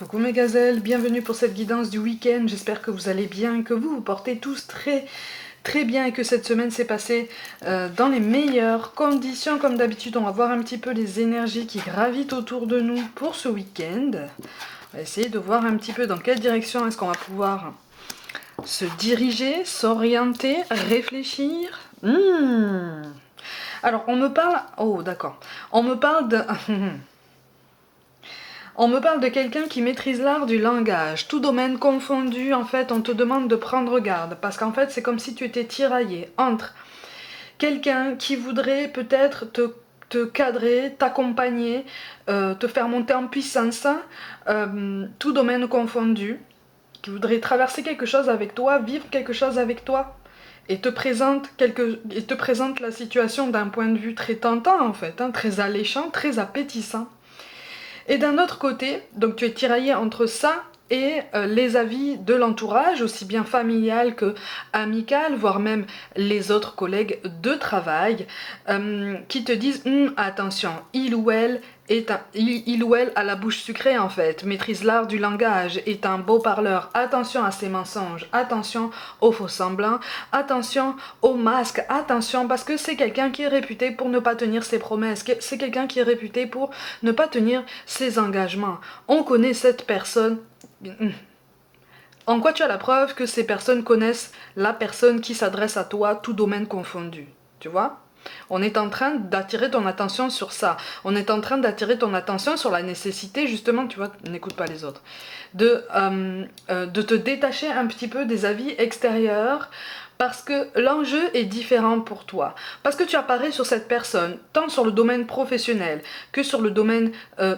Coucou mes gazelles, bienvenue pour cette guidance du week-end, j'espère que vous allez bien, que vous vous portez tous très bien et que cette semaine s'est passée dans les meilleures conditions. Comme d'habitude, on va voir un petit peu les énergies qui gravitent autour de nous pour ce week-end. On va essayer de voir un petit peu dans quelle direction est-ce qu'on va pouvoir se diriger, s'orienter, réfléchir. Alors on me parle... Oh d'accord. On me parle de... On me parle de quelqu'un qui maîtrise l'art du langage, tout domaine confondu. En fait, on te demande de prendre garde, parce qu'en fait, c'est comme si tu étais tiraillé entre quelqu'un qui voudrait peut-être te cadrer, t'accompagner, te faire monter en puissance, tout domaine confondu, qui voudrait traverser quelque chose avec toi, vivre quelque chose avec toi, et te présente la situation d'un point de vue très tentant, en fait, très alléchant, très appétissant. Et d'un autre côté, donc tu es tiraillé entre ça et les avis de l'entourage, aussi bien familial que amical, voire même les autres collègues de travail, qui te disent attention, il ou elle a la bouche sucrée en fait, maîtrise l'art du langage, est un beau parleur, attention à ses mensonges, attention aux faux semblants, attention aux masques, attention parce que c'est quelqu'un qui est réputé pour ne pas tenir ses promesses, c'est quelqu'un qui est réputé pour ne pas tenir ses engagements. On connaît cette personne. En quoi tu as la preuve que ces personnes connaissent la personne qui s'adresse à toi, tout domaine confondu, tu vois? On est en train d'attirer ton attention sur ça. On est en train d'attirer ton attention sur la nécessité, justement, tu vois, n'écoute pas les autres, de te détacher un petit peu des avis extérieurs, parce que l'enjeu est différent pour toi. Parce que tu apparais sur cette personne, tant sur le domaine professionnel que sur le domaine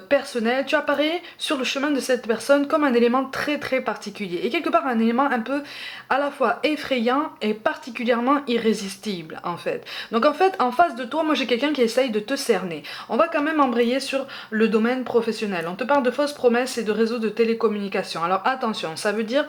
personnel, tu apparais sur le chemin de cette personne comme un élément très particulier. Et quelque part un élément un peu à la fois effrayant et particulièrement irrésistible en fait. Donc en fait, en face de toi, moi j'ai quelqu'un qui essaye de te cerner. On va quand même embrayer sur le domaine professionnel. On te parle de fausses promesses et de réseaux de télécommunication. Alors attention, ça veut dire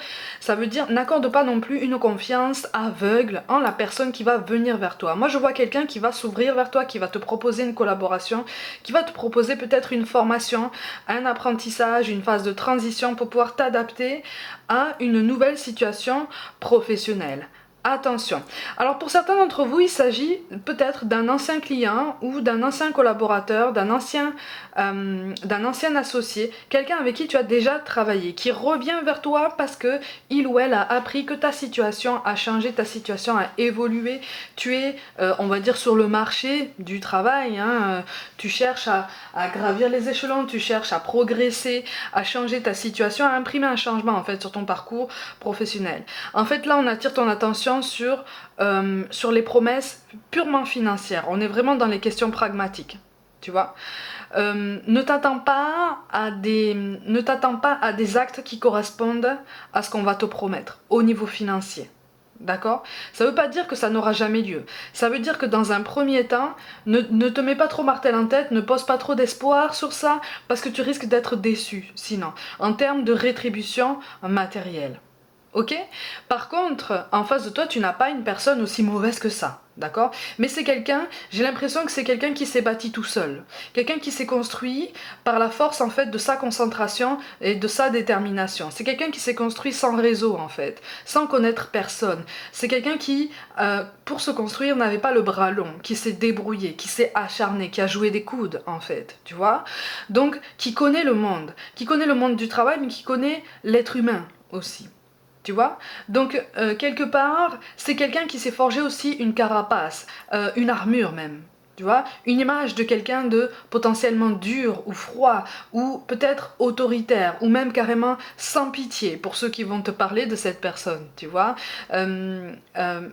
n'accorde pas non plus une confiance aveugle en la personne qui va venir vers toi. Moi je vois quelqu'un qui va s'ouvrir vers toi, qui va te proposer une collaboration, qui va te proposer peut-être une formation, un apprentissage, une phase de transition pour pouvoir t'adapter à une nouvelle situation professionnelle. Attention. Alors pour certains d'entre vous, il s'agit peut-être d'un ancien client ou d'un ancien collaborateur, d'un ancien associé, quelqu'un avec qui tu as déjà travaillé, qui revient vers toi parce que il ou elle a appris que ta situation a changé, ta situation a évolué. Tu es, on va dire, sur le marché du travail. Tu cherches à gravir les échelons, tu cherches à progresser, à changer ta situation, à imprimer un changement en fait sur ton parcours professionnel. En fait, là, on attire ton attention sur les promesses purement financières. On est vraiment dans les questions pragmatiques, tu vois. Ne t'attends pas à des actes qui correspondent à ce qu'on va te promettre au niveau financier. D'accord? Ça veut pas dire que ça n'aura jamais lieu. Ça veut dire que dans un premier temps, ne te mets pas trop martel en tête, ne pose pas trop d'espoir sur ça, parce que tu risques d'être déçu, sinon, en termes de rétribution matérielle. Ok? Par contre, en face de toi, tu n'as pas une personne aussi mauvaise que ça, d'accord? Mais c'est quelqu'un, j'ai l'impression que c'est quelqu'un qui s'est bâti tout seul. Quelqu'un qui s'est construit par la force, en fait, de sa concentration et de sa détermination. C'est quelqu'un qui s'est construit sans réseau, en fait, sans connaître personne. C'est quelqu'un qui, pour se construire, n'avait pas le bras long, qui s'est débrouillé, qui s'est acharné, qui a joué des coudes, en fait, tu vois? Donc, qui connaît le monde du travail, mais qui connaît l'être humain aussi. Tu vois? Donc, quelque part, c'est quelqu'un qui s'est forgé aussi une carapace, une armure même. Tu vois? Une image de quelqu'un de potentiellement dur ou froid, ou peut-être autoritaire, ou même carrément sans pitié pour ceux qui vont te parler de cette personne, tu vois?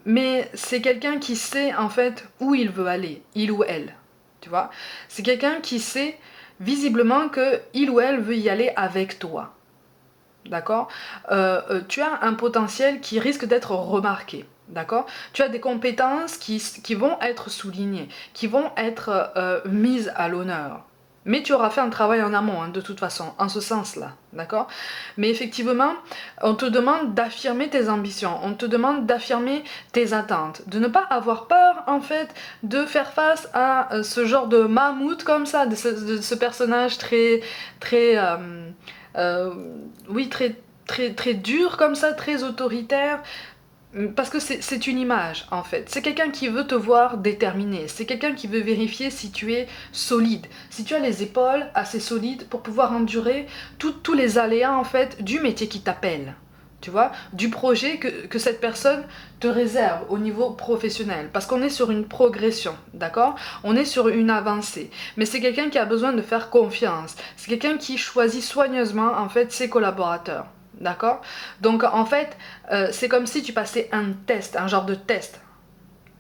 Mais c'est quelqu'un qui sait en fait où il veut aller, il ou elle, tu vois? C'est quelqu'un qui sait visiblement que il ou elle veut y aller avec toi. D'accord? Tu as un potentiel qui risque d'être remarqué. D'accord? Tu as des compétences qui vont être soulignées, qui vont être mises à l'honneur. Mais tu auras fait un travail en amont, de toute façon, en ce sens-là. D'accord? Mais effectivement, on te demande d'affirmer tes ambitions, on te demande d'affirmer tes attentes, de ne pas avoir peur, en fait, de faire face à ce genre de mammouth comme ça, de ce personnage très oui, très dur comme ça, très autoritaire. Parce que c'est une image en fait, c'est quelqu'un qui veut te voir déterminé, c'est quelqu'un qui veut vérifier si tu es solide, si tu as les épaules assez solides pour pouvoir endurer tous les aléas en fait du métier qui t'appelle, tu vois, du projet que cette personne te réserve au niveau professionnel, parce qu'on est sur une progression, d'accord, on est sur une avancée, mais c'est quelqu'un qui a besoin de faire confiance, c'est quelqu'un qui choisit soigneusement en fait ses collaborateurs. D'accord? Donc en fait, c'est comme si tu passais un test, un genre de test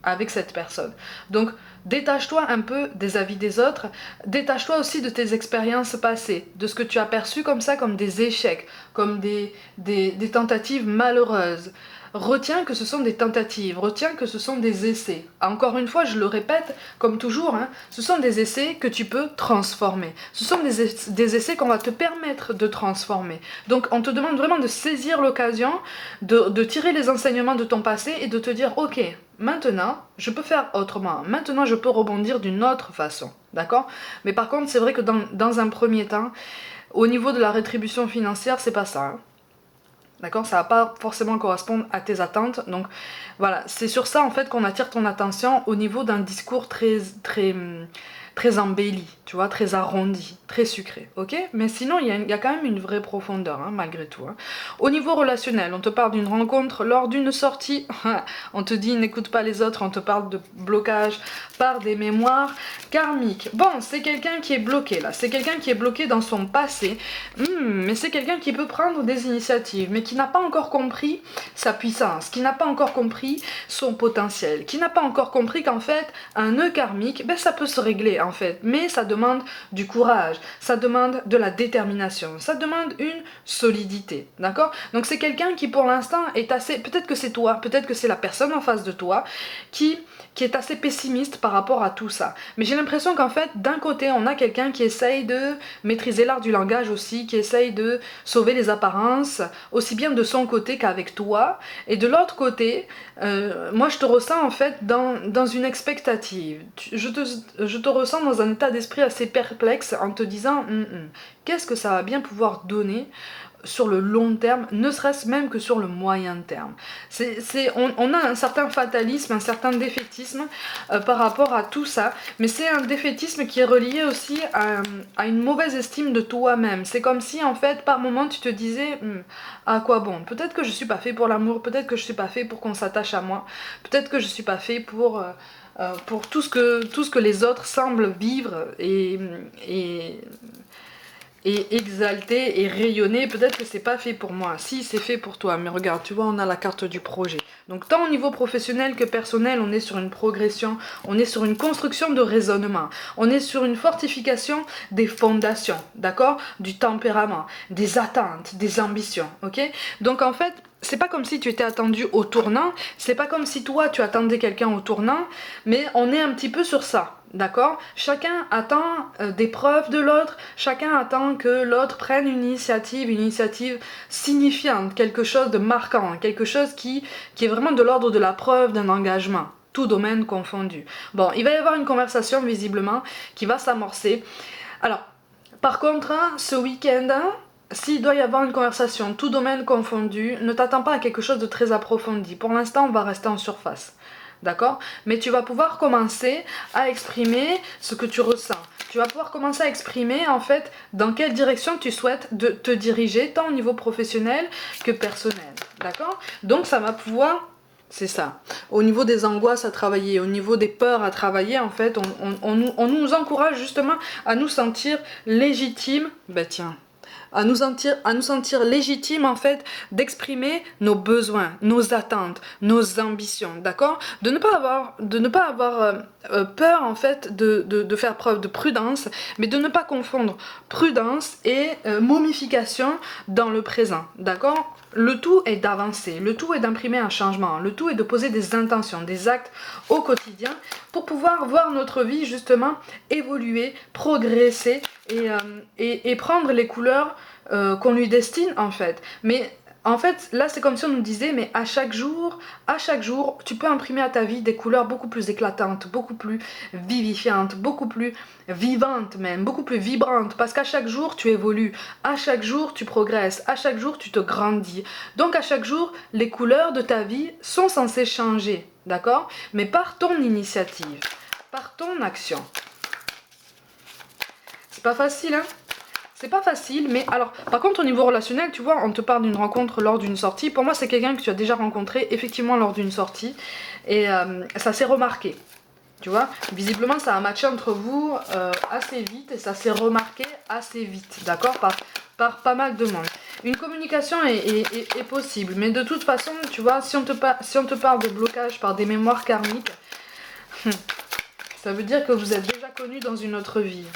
avec cette personne. Donc détache-toi un peu des avis des autres, détache-toi aussi de tes expériences passées, de ce que tu as perçu comme ça, comme des échecs, comme des tentatives malheureuses. Retiens que ce sont des tentatives, retiens que ce sont des essais. Encore une fois, je le répète, comme toujours, hein, ce sont des essais que tu peux transformer. Ce sont des essais qu'on va te permettre de transformer. Donc on te demande vraiment de saisir l'occasion, de tirer les enseignements de ton passé et de te dire, ok, maintenant, je peux faire autrement. Maintenant, je peux rebondir d'une autre façon. D'accord? Mais par contre, c'est vrai que dans un premier temps, au niveau de la rétribution financière, c'est pas ça. Hein. D'accord? Ça va pas forcément correspondre à tes attentes. Donc voilà, c'est sur ça en fait qu'on attire ton attention au niveau d'un discours très embelli, tu vois, très arrondi, très sucré, ok? Mais sinon, il y a quand même une vraie profondeur, hein, malgré tout. Hein. Au niveau relationnel, on te parle d'une rencontre lors d'une sortie, on te dit n'écoute pas les autres, on te parle de blocage par des mémoires karmiques. Bon, c'est quelqu'un qui est bloqué là, c'est quelqu'un qui est bloqué dans son passé, mais c'est quelqu'un qui peut prendre des initiatives, mais qui n'a pas encore compris sa puissance, qui n'a pas encore compris son potentiel, qui n'a pas encore compris qu'en fait, un nœud karmique, ben, ça peut se régler en fait, mais ça demande du courage, ça demande de la détermination, ça demande une solidité, d'accord? Donc c'est quelqu'un qui pour l'instant est assez, peut-être que c'est toi, peut-être que c'est la personne en face de toi qui est assez pessimiste par rapport à tout ça. Mais j'ai l'impression qu'en fait, d'un côté, on a quelqu'un qui essaye de maîtriser l'art du langage aussi, qui essaye de sauver les apparences, aussi bien de son côté qu'avec toi. Et de l'autre côté, moi je te ressens en fait dans une expectative. Je te ressens dans un état d'esprit assez perplexe en te disant qu'est-ce que ça va bien pouvoir donner sur le long terme, ne serait-ce même que sur le moyen terme. On a un certain fatalisme, un certain défaitisme par rapport à tout ça, mais c'est un défaitisme qui est relié aussi à une mauvaise estime de toi-même. C'est comme si en fait par moment tu te disais à quoi bon, peut-être que je suis pas fait pour l'amour, peut-être que je suis pas fait pour qu'on s'attache à moi, peut-être que je suis pas fait pour tout ce que les autres semblent vivre et exalter et rayonner, peut-être que c'est pas fait pour moi. Si, c'est fait pour toi, mais regarde, tu vois, on a la carte du projet. Donc tant au niveau professionnel que personnel, on est sur une progression, on est sur une construction de raisonnement, on est sur une fortification des fondations, d'accord? Du tempérament, des attentes, des ambitions, ok? Donc en fait, c'est pas comme si tu étais attendu au tournant, c'est pas comme si toi tu attendais quelqu'un au tournant, mais on est un petit peu sur ça. D'accord? Chacun attend des preuves de l'autre, chacun attend que l'autre prenne une initiative signifiante, quelque chose de marquant, quelque chose qui est vraiment de l'ordre de la preuve d'un engagement, tout domaine confondu. Bon, il va y avoir une conversation visiblement qui va s'amorcer. Alors, par contre, ce week-end, s'il doit y avoir une conversation, tout domaine confondu, ne t'attends pas à quelque chose de très approfondi. Pour l'instant, on va rester en surface. D'accord? Mais tu vas pouvoir commencer à exprimer ce que tu ressens. Tu vas pouvoir commencer à exprimer en fait dans quelle direction tu souhaites te diriger, tant au niveau professionnel que personnel. D'accord? Donc ça va pouvoir... C'est ça. Au niveau des angoisses à travailler, au niveau des peurs à travailler, en fait, on nous encourage justement à nous sentir légitimes. Ben tiens, à nous sentir légitimes en fait d'exprimer nos besoins, nos attentes, nos ambitions, d'accord? De ne pas avoir peur en fait de faire preuve de prudence, mais de ne pas confondre prudence et momification dans le présent, d'accord? Le tout est d'avancer, le tout est d'imprimer un changement, le tout est de poser des intentions, des actes au quotidien pour pouvoir voir notre vie justement évoluer, progresser et prendre les couleurs qu'on lui destine en fait. Mais En fait, là, c'est comme si on nous disait, mais à chaque jour, tu peux imprimer à ta vie des couleurs beaucoup plus éclatantes, beaucoup plus vivifiantes, beaucoup plus vivantes même, beaucoup plus vibrantes, parce qu'à chaque jour, tu évolues, à chaque jour, tu progresses, à chaque jour, tu te grandis. Donc, à chaque jour, les couleurs de ta vie sont censées changer, d'accord? Mais par ton initiative, par ton action. C'est pas facile, hein? C'est pas facile, mais alors, par contre, au niveau relationnel, tu vois, on te parle d'une rencontre lors d'une sortie. Pour moi, c'est quelqu'un que tu as déjà rencontré, effectivement, lors d'une sortie. Et ça s'est remarqué, tu vois. Visiblement, ça a matché entre vous assez vite et ça s'est remarqué assez vite, d'accord, par pas mal de monde. Une communication est possible, mais de toute façon, tu vois, si on te parle de blocage par des mémoires karmiques, ça veut dire que vous êtes déjà connus dans une autre vie.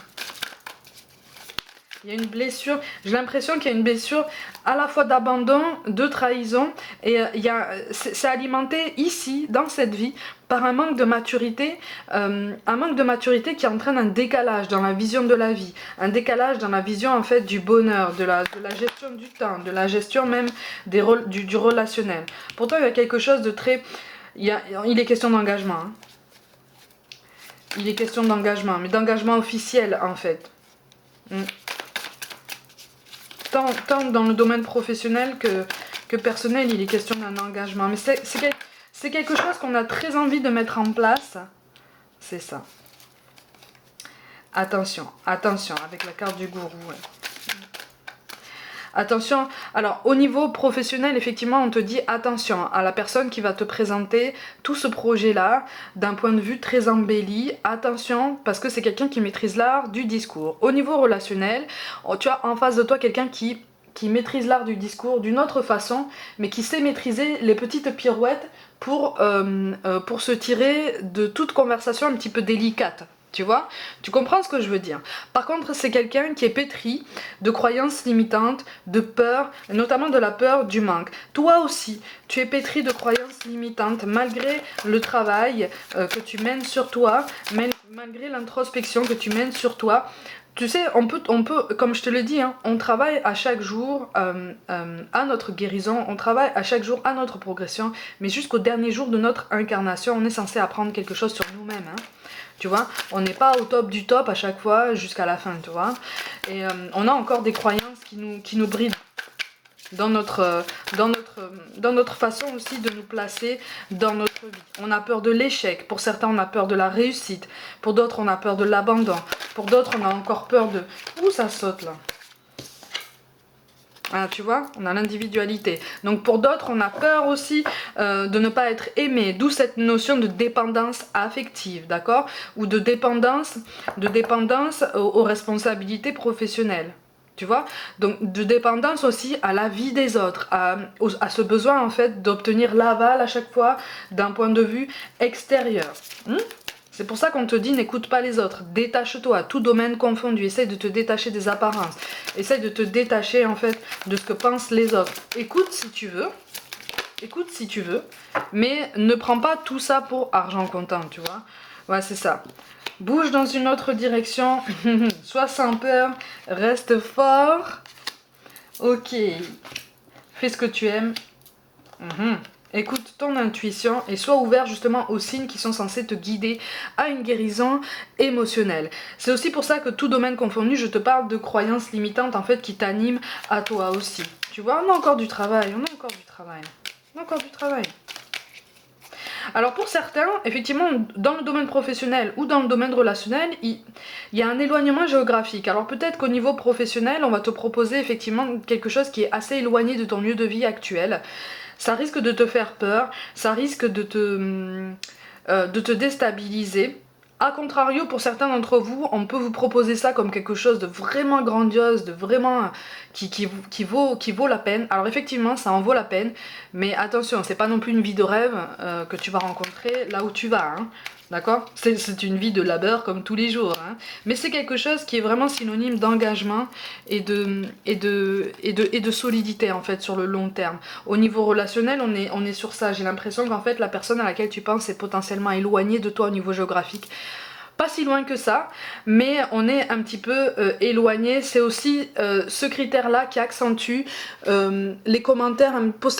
Il y a une blessure, j'ai l'impression qu'il y a une blessure à la fois d'abandon, de trahison, et c'est alimenté ici, dans cette vie, par un manque de maturité qui entraîne un décalage dans la vision de la vie, un décalage dans la vision en fait du bonheur, de la gestion du temps, de la gestion même du relationnel. Pourtant il y a quelque chose de très... il est question d'engagement. Hein. Il est question d'engagement, mais d'engagement officiel en fait. Tant dans le domaine professionnel que personnel, il est question d'un engagement. Mais c'est quelque chose qu'on a très envie de mettre en place. C'est ça. Attention, attention, avec la carte du gourou. Ouais. Attention, alors au niveau professionnel, effectivement, on te dit attention à la personne qui va te présenter tout ce projet-là d'un point de vue très embelli. Attention, parce que c'est quelqu'un qui maîtrise l'art du discours. Au niveau relationnel, tu as en face de toi quelqu'un qui maîtrise l'art du discours d'une autre façon, mais qui sait maîtriser les petites pirouettes pour se tirer de toute conversation un petit peu délicate. Tu vois? Tu comprends ce que je veux dire? Par contre, c'est quelqu'un qui est pétri de croyances limitantes, de peur, notamment de la peur du manque. Toi aussi, tu es pétri de croyances limitantes malgré le travail que tu mènes sur toi, malgré l'introspection que tu mènes sur toi. Tu sais, on peut, comme je te le dis, hein, on travaille à chaque jour à notre guérison, on travaille à chaque jour à notre progression, mais jusqu'au dernier jour de notre incarnation, on est censé apprendre quelque chose sur nous-mêmes. Hein. Tu vois, on n'est pas au top du top à chaque fois jusqu'à la fin, tu vois. Et on a encore des croyances qui nous brident dans notre façon aussi de nous placer dans notre vie. On a peur de l'échec, pour certains on a peur de la réussite, pour d'autres on a peur de l'abandon, pour d'autres on a encore peur de... Ouh, ça saute là. Ah, tu vois, on a l'individualité. Donc pour d'autres, on a peur aussi de ne pas être aimé, d'où cette notion de dépendance affective, d'accord? Ou de dépendance aux responsabilités professionnelles. Tu vois? Donc de dépendance aussi à la vie des autres, à ce besoin en fait d'obtenir l'aval à chaque fois d'un point de vue extérieur. C'est pour ça qu'on te dit n'écoute pas les autres, détache-toi, tout domaine confondu, essaye de te détacher des apparences, essaye de te détacher en fait de ce que pensent les autres. Écoute si tu veux, mais ne prends pas tout ça pour argent comptant, tu vois. Ouais, c'est ça. Bouge dans une autre direction, sois sans peur, reste fort. Ok, fais ce que tu aimes. Écoute ton intuition et sois ouvert justement aux signes qui sont censés te guider à une guérison émotionnelle. C'est aussi pour ça que tout domaine confondu, je te parle de croyances limitantes en fait qui t'animent à toi aussi. Tu vois, on a encore du travail, Alors pour certains, effectivement, dans le domaine professionnel ou dans le domaine relationnel, il y a un éloignement géographique. Alors peut-être qu'au niveau professionnel, on va te proposer effectivement quelque chose qui est assez éloigné de ton lieu de vie actuel. Ça risque de te faire peur, ça risque de te déstabiliser. A contrario, pour certains d'entre vous, on peut vous proposer ça comme quelque chose de vraiment grandiose, de vraiment qui vaut la peine. Alors effectivement, ça en vaut la peine, mais attention, c'est pas non plus une vie de rêve que tu vas rencontrer là où tu vas, hein. D'accord? C'est une vie de labeur comme tous les jours, hein. Mais c'est quelque chose qui est vraiment synonyme d'engagement et de solidité en fait sur le long terme. Au niveau relationnel, on est sur ça. J'ai l'impression qu'en fait la personne à laquelle tu penses est potentiellement éloignée de toi au niveau géographique. Pas si loin que ça, mais on est un petit peu éloigné. C'est aussi ce critère-là qui accentue les commentaires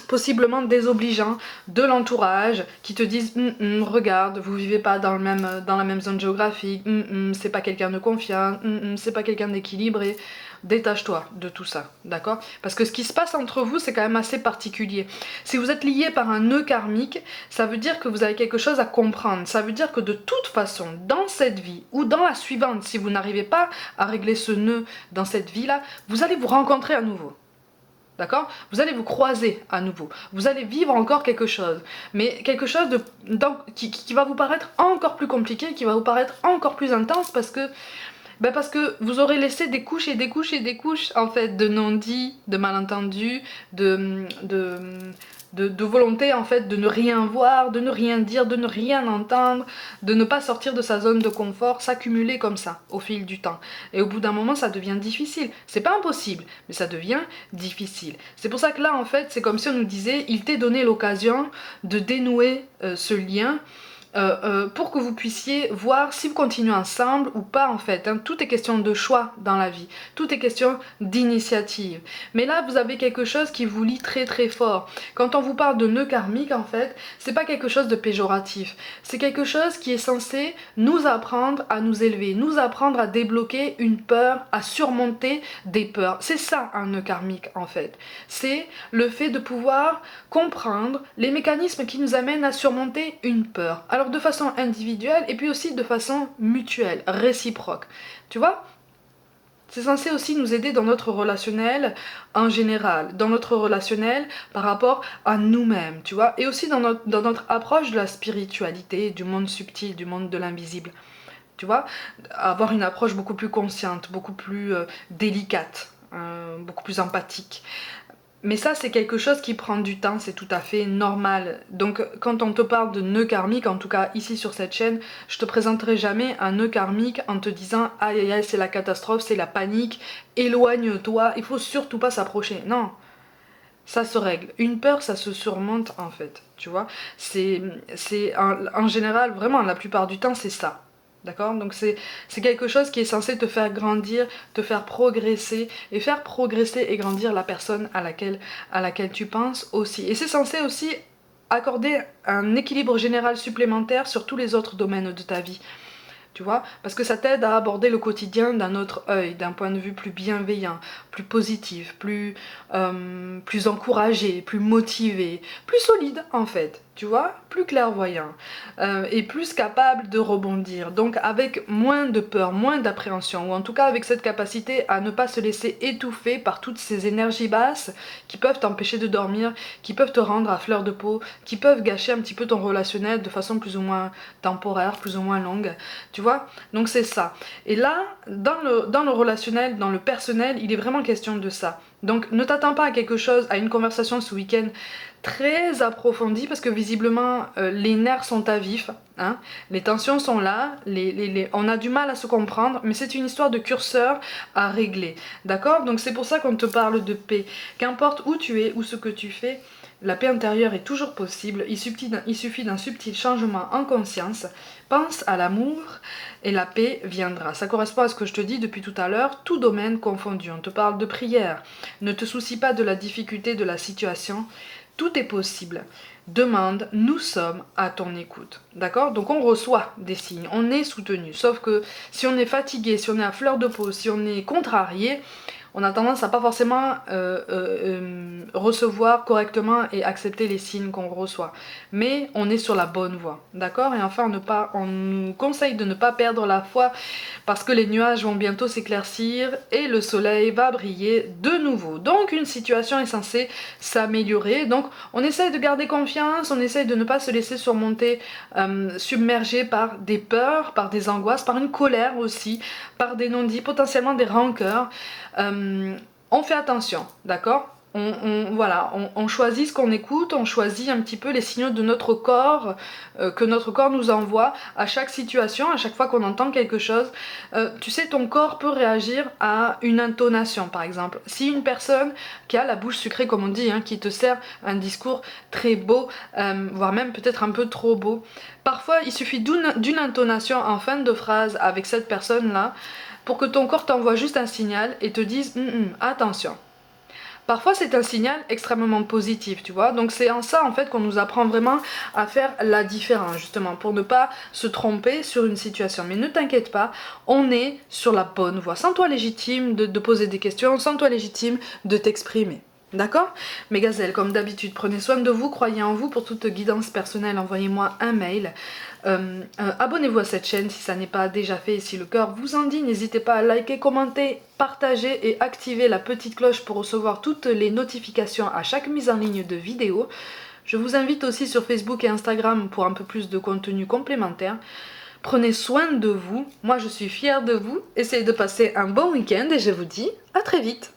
possiblement désobligeants de l'entourage, qui te disent regarde, vous vivez pas dans la même zone géographique, c'est pas quelqu'un de confiant, c'est pas quelqu'un d'équilibré. Détache-toi de tout ça, d'accord? Parce que ce qui se passe entre vous, c'est quand même assez particulier. Si vous êtes lié par un nœud karmique, ça veut dire que vous avez quelque chose à comprendre. Ça veut dire que de toute façon, dans cette vie ou dans la suivante, si vous n'arrivez pas à régler ce nœud dans cette vie-là, vous allez vous rencontrer à nouveau. D'accord? Vous allez vous croiser à nouveau. Vous allez vivre encore quelque chose. Mais quelque chose qui va vous paraître encore plus compliqué, qui va vous paraître encore plus intense parce que vous aurez laissé des couches et des couches et des couches en fait de non-dits, de malentendus, de volonté en fait de ne rien voir, de ne rien dire, de ne rien entendre, de ne pas sortir de sa zone de confort, s'accumuler comme ça au fil du temps. Et au bout d'un moment ça devient difficile. C'est pas impossible, mais ça devient difficile. C'est pour ça que là en fait c'est comme si on nous disait il t'est donné l'occasion de dénouer ce lien. Pour que vous puissiez voir si vous continuez ensemble ou pas en fait. Hein. Tout est question de choix dans la vie, tout est question d'initiative. Mais là vous avez quelque chose qui vous lie très très fort. Quand on vous parle de nœud karmique en fait, c'est pas quelque chose de péjoratif. C'est quelque chose qui est censé nous apprendre à nous élever, nous apprendre à débloquer une peur, à surmonter des peurs. C'est ça un nœud karmique en fait. C'est le fait de pouvoir comprendre les mécanismes qui nous amènent à surmonter une peur. Alors de façon individuelle et puis aussi de façon mutuelle, réciproque. Tu vois ? C'est censé aussi nous aider dans notre relationnel en général, dans notre relationnel par rapport à nous-mêmes, tu vois, et aussi dans notre approche de la spiritualité, du monde subtil, du monde de l'invisible. Tu vois, avoir une approche beaucoup plus consciente, beaucoup plus délicate, beaucoup plus empathique. Mais ça, c'est quelque chose qui prend du temps, c'est tout à fait normal. Donc, quand on te parle de nœud karmique, en tout cas ici sur cette chaîne, je te présenterai jamais un nœud karmique en te disant « Aïe aïe aïe, c'est la catastrophe, c'est la panique, éloigne-toi, il faut surtout pas s'approcher. » Non, ça se règle. Une peur, ça se surmonte en fait, tu vois. En général, vraiment, la plupart du temps, c'est ça. D'accord? Donc c'est quelque chose qui est censé te faire grandir, te faire progresser et faire progresser et grandir la personne à laquelle tu penses aussi. Et c'est censé aussi accorder un équilibre général supplémentaire sur tous les autres domaines de ta vie. Tu vois, parce que ça t'aide à aborder le quotidien d'un autre œil, d'un point de vue plus bienveillant, plus positif, plus encouragé, plus motivé, plus solide en fait, tu vois, plus clairvoyant et plus capable de rebondir. Donc avec moins de peur, moins d'appréhension, ou en tout cas avec cette capacité à ne pas se laisser étouffer par toutes ces énergies basses qui peuvent t'empêcher de dormir, qui peuvent te rendre à fleur de peau, qui peuvent gâcher un petit peu ton relationnel de façon plus ou moins temporaire, plus ou moins longue, tu vois. Donc c'est ça. Et là, dans le relationnel, dans le personnel, il est vraiment question de ça. Donc ne t'attends pas à quelque chose, à une conversation ce week-end très approfondie parce que visiblement les nerfs sont à vif, hein, les tensions sont là, on a du mal à se comprendre, mais c'est une histoire de curseur à régler, d'accord? Donc c'est pour ça qu'on te parle de paix. Qu'importe où tu es ou ce que tu fais, la paix intérieure est toujours possible, il suffit d'un subtil changement en conscience. Pense à l'amour et la paix viendra. Ça correspond à ce que je te dis depuis tout à l'heure, tout domaine confondu. On te parle de prière. Ne te soucie pas de la difficulté de la situation. Tout est possible. Demande, nous sommes à ton écoute. D'accord? Donc on reçoit des signes, on est soutenu. Sauf que si on est fatigué, si on est à fleur de peau, si on est contrarié, on a tendance à pas forcément recevoir correctement et accepter les signes qu'on reçoit. Mais on est sur la bonne voie, d'accord? Et enfin, on nous conseille de ne pas perdre la foi parce que les nuages vont bientôt s'éclaircir et le soleil va briller de nouveau. Donc une situation est censée s'améliorer. Donc on essaye de garder confiance, on essaye de ne pas se laisser surmonter, submerger par des peurs, par des angoisses, par une colère aussi, par des non-dits, potentiellement des rancœurs. On fait attention, d'accord? Voilà, on choisit ce qu'on écoute, on choisit un petit peu les signaux de notre corps, que notre corps nous envoie à chaque situation, à chaque fois qu'on entend quelque chose. Tu sais, ton corps peut réagir à une intonation, par exemple. Si une personne qui a la bouche sucrée, comme on dit, hein, qui te sert un discours très beau, voire même peut-être un peu trop beau, parfois il suffit d'une intonation en fin de phrase avec cette personne-là pour que ton corps t'envoie juste un signal et te dise attention. Parfois c'est un signal extrêmement positif, tu vois. Donc c'est en ça en fait qu'on nous apprend vraiment à faire la différence, justement, pour ne pas se tromper sur une situation. Mais ne t'inquiète pas, on est sur la bonne voie. Sens-toi légitime de poser des questions, sens-toi légitime de t'exprimer. D'accord? Mes gazelles, comme d'habitude, prenez soin de vous, croyez en vous. Pour toute guidance personnelle, envoyez-moi un mail. Abonnez-vous à cette chaîne si ça n'est pas déjà fait et si le cœur vous en dit. N'hésitez pas à liker, commenter, partager et activer la petite cloche pour recevoir toutes les notifications à chaque mise en ligne de vidéo. Je vous invite aussi sur Facebook et Instagram pour un peu plus de contenu complémentaire. Prenez soin de vous, moi je suis fière de vous. Essayez de passer un bon week-end et je vous dis à très vite.